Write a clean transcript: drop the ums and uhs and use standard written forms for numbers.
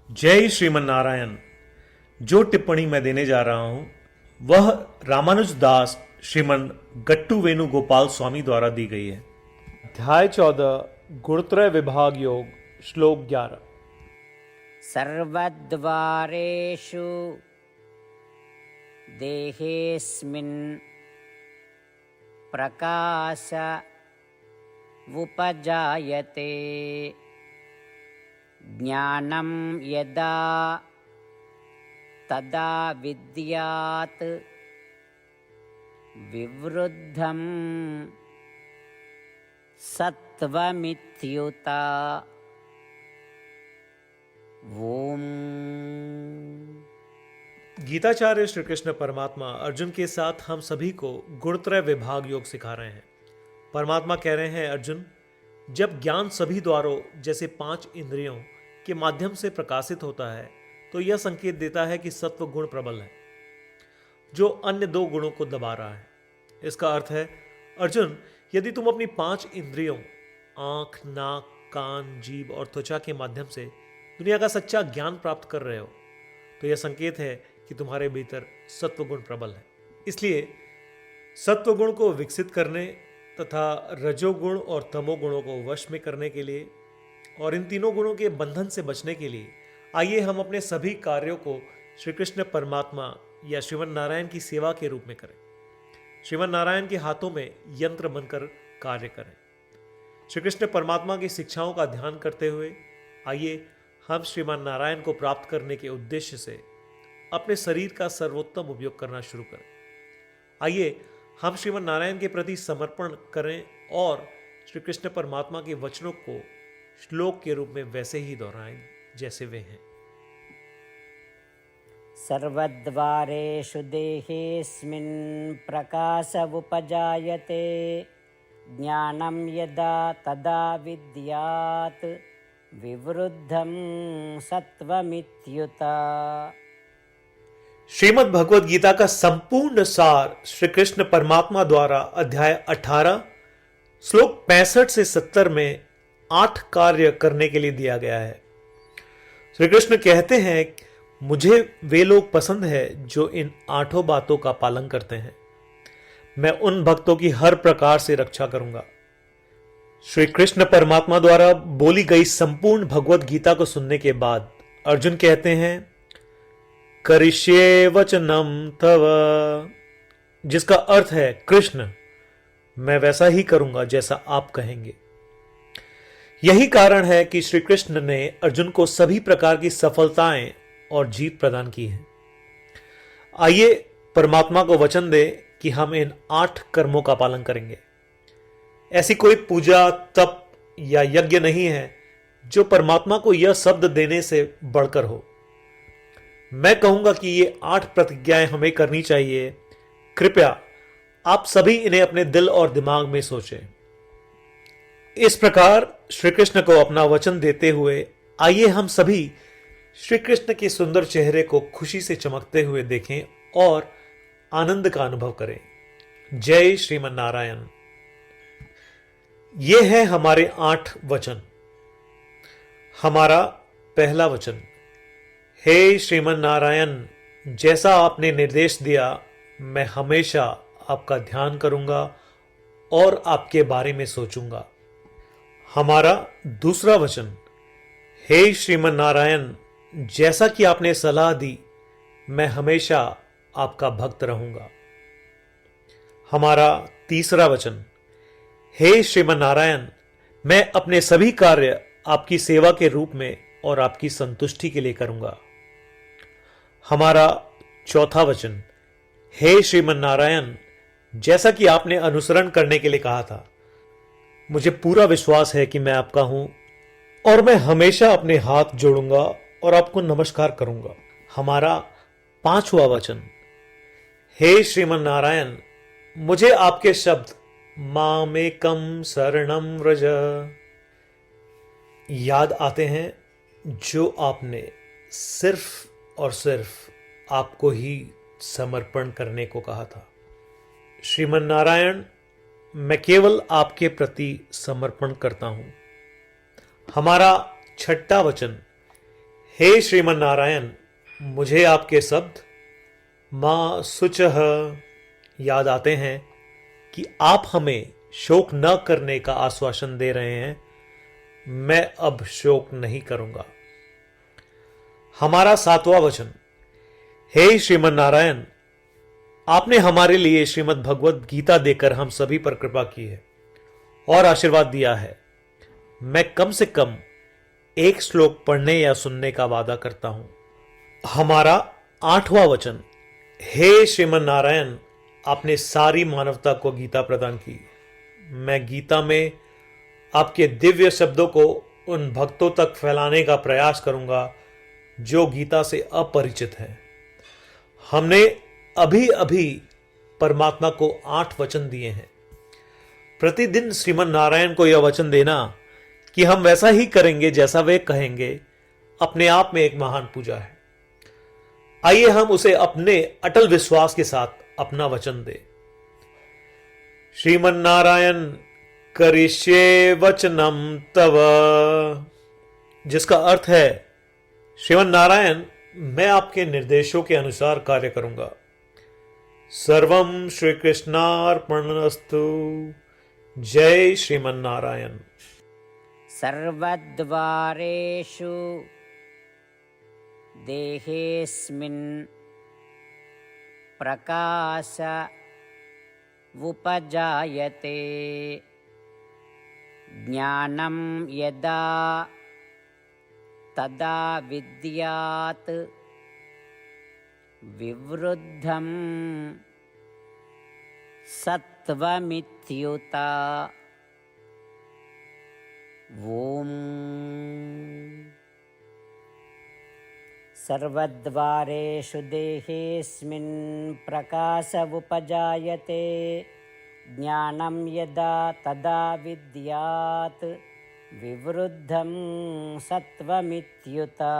जय श्रीमन नारायण। जो टिप्पणी मैं देने जा रहा हूं वह रामानुज दास श्रीमन गट्टू वेणुगोपाल स्वामी द्वारा दी गई है। अध्याय 14 गुणत्रय विभाग योग श्लोक 11। सर्वद्वारेषु देहेऽस्मिन् प्रकाश उपजायते ज्ञानं यदा तदा विद्यात् विवृद्धं सत्वमित्युता। ओम। गीताचार्य श्री कृष्ण परमात्मा अर्जुन के साथ हम सभी को गुणत्रय विभाग योग सिखा रहे हैं। परमात्मा कह रहे हैं, अर्जुन, जब ज्ञान सभी द्वारों जैसे 5 इंद्रियों के माध्यम से प्रकाशित होता है तो यह संकेत देता है कि सत्व गुण प्रबल है जो अन्य 2 गुणों को दबा रहा है। इसका अर्थ है, अर्जुन, यदि तुम अपनी 5 इंद्रियों आंख, नाक, कान, जीभ और त्वचा के माध्यम से दुनिया का सच्चा ज्ञान प्राप्त कर रहे हो तो यह संकेत है कि तुम्हारे भीतर सत्वगुण प्रबल है। इसलिए सत्वगुण को विकसित करने तथा रजोगुण और तमोगुणों को वश में करने के लिए और इन तीनों गुणों के बंधन से बचने के लिए आइए हम अपने सभी कार्यों को श्री कृष्ण परमात्मा या श्रीमन नारायण की सेवा के रूप में करें। श्रीमन नारायण के हाथों में यंत्र बनकर कार्य करें। श्री कृष्ण परमात्मा की शिक्षाओं का ध्यान करते हुए आइए हम श्रीमान नारायण को प्राप्त करने के उद्देश्य से अपने शरीर का सर्वोत्तम उपयोग करना शुरू करें। आइए हम श्रीमान नारायण के प्रति समर्पण करें और श्री कृष्ण परमात्मा के वचनों को श्लोक के रूप में वैसे ही दोहराएं जैसे वे हैं। सर्वद्वारेषु देहेऽस्मिन् प्रकाश उपजायते ज्ञानं यदा तदा विद्यात् विवृद्धं सत्वमित्युता। श्रीमद् भगवद गीता का संपूर्ण सार श्री कृष्ण परमात्मा द्वारा अध्याय 18 श्लोक 65 से 70 में 8 कार्य करने के लिए दिया गया है। श्री कृष्ण कहते हैं, मुझे वे लोग पसंद है जो इन 8 बातों का पालन करते हैं। मैं उन भक्तों की हर प्रकार से रक्षा करूंगा। श्री कृष्ण परमात्मा द्वारा बोली गई संपूर्ण भगवद गीता को सुनने के बाद अर्जुन कहते हैं, करिष्ये वचनम तव, जिसका अर्थ है, कृष्ण, मैं वैसा ही करूंगा जैसा आप कहेंगे। यही कारण है कि श्री कृष्ण ने अर्जुन को सभी प्रकार की सफलताएं और जीत प्रदान की है। आइए परमात्मा को वचन दे कि हम इन 8 कर्मों का पालन करेंगे। ऐसी कोई पूजा, तप या यज्ञ नहीं है जो परमात्मा को यह शब्द देने से बढ़कर हो। मैं कहूंगा कि ये 8 प्रतिज्ञाएं हमें करनी चाहिए। कृपया आप सभी इन्हें अपने दिल और दिमाग में सोचें। इस प्रकार श्री कृष्ण को अपना वचन देते हुए आइए हम सभी श्री कृष्ण के सुंदर चेहरे को खुशी से चमकते हुए देखें और आनंद का अनुभव करें। जय श्रीमन नारायण। ये है हमारे 8 वचन। हमारा पहला वचन, हे श्रीमन नारायण, जैसा आपने निर्देश दिया मैं हमेशा आपका ध्यान करूंगा और आपके बारे में सोचूंगा। हमारा दूसरा वचन, हे श्रीमन नारायण, जैसा कि आपने सलाह दी मैं हमेशा आपका भक्त रहूंगा। हमारा तीसरा वचन, हे श्रीमन नारायण, मैं अपने सभी कार्य आपकी सेवा के रूप में और आपकी संतुष्टि के लिए करूंगा। हमारा चौथा वचन, हे श्रीमन नारायण, जैसा कि आपने अनुसरण करने के लिए कहा था, मुझे पूरा विश्वास है कि मैं आपका हूं और मैं हमेशा अपने हाथ जोड़ूंगा और आपको नमस्कार करूंगा। हमारा पांचवा वचन, हे श्रीमन नारायण, मुझे आपके शब्द मामेकम शरणम व्रज याद आते हैं जो आपने सिर्फ और सिर्फ आपको ही समर्पण करने को कहा था। श्रीमन नारायण, मैं केवल आपके प्रति समर्पण करता हूं। हमारा छठा वचन, हे श्रीमन नारायण, मुझे आपके शब्द मां शुचः याद आते हैं कि आप हमें शोक न करने का आश्वासन दे रहे हैं। मैं अब शोक नहीं करूंगा। हमारा 7वां वचन। हे श्रीमन नारायण, आपने हमारे लिए श्रीमद् भगवत गीता देकर हम सभी पर कृपा की है और आशीर्वाद दिया है। मैं कम से कम एक श्लोक पढ़ने या सुनने का वादा करता हूं। हमारा 8वां वचन। हे श्रीमन नारायण, आपने सारी मानवता को गीता प्रदान की। मैं गीता में आपके दिव्य शब्दों को उन भक्तों तक फैलाने का प्रयास करूंगा जो गीता से अपरिचित हैं। हमने अभी अभी परमात्मा को 8 वचन दिए हैं। प्रतिदिन श्रीमन नारायण को यह वचन देना कि हम वैसा ही करेंगे जैसा वे कहेंगे, अपने आप में एक महान पूजा है। आइए हम उसे अपने अटल विश्वास के साथ अपना वचन दें। श्रीमन नारायण करिष्ये वचनम तव, जिसका अर्थ है, श्रीमन नारायण, मैं आपके निर्देशों के अनुसार कार्य करूंगा। सर्वम श्री कृष्णार्पणमस्तु। जय श्रीमन नारायण। सर्वद्वारेषु देहेऽस्मिन् प्रकाश उपजायते। ज्ञानं यदा तदा विद्यात् विवृद्धं सत्वमित्युता। ओम। सर्वद्वारेषु देहेऽस्मिन् प्रकाश उपजायते। ज्ञानं यदा तदा विद्यात् विवृद्धं सत्वमित्युता।